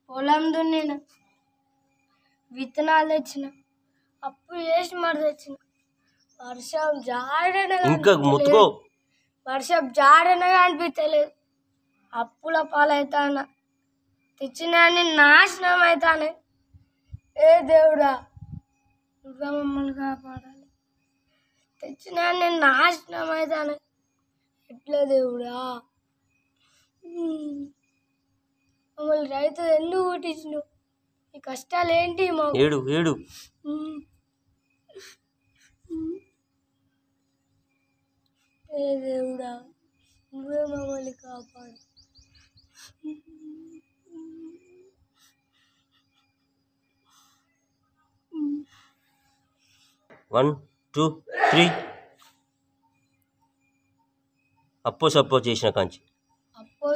పొలం దున్నిన, విత్తనాలు తెచ్చిన, అప్పు చేసి మరి తెచ్చిన. వర్షం జాడనగా అనిపించలేదు. అప్పుల పాలవుతాన, తెచ్చిన నాశనం అవుతానే. ఏ దేవుడా, నువ్వే మమ్మల్ని కాపాడాలి. తెచ్చిన నాశనం అవుతానే. ఎట్లా దేవుడా, మమ్మల్ని రైతు ఎందుకు పుట్టించినావు? ఈ కష్టాలు ఏంటి? ఏడు ఏడు ఏ దేవుడా, నువ్వే మమ్మల్ని కాపాడు. 1 2 3 అప్పో సప్పో చేసిన కాంచి అప్పో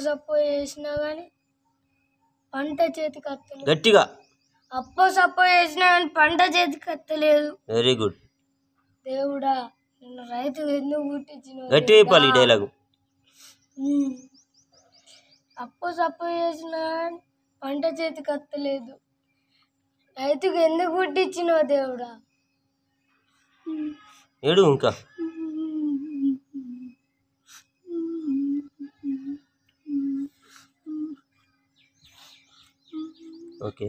చేసినా కానీ పంట చేతికి వస్తలేదు. గట్టిగా అప్పో సప్పో చేసినా కానీ పంట చేతికి వస్తలేదు. Very good. దేవుడా, నిన్ను రైతు ఎందుకు పుట్టించినావు? గట్టి చెప్పాలి ఈ డైలాగు. అప్పో సప్పో చేసినా కానీ పంట చేతికి వస్తలేదు. రైతుకు ఎందుకు పుట్టించినావు దేవుడా? ఏడు ఇంకా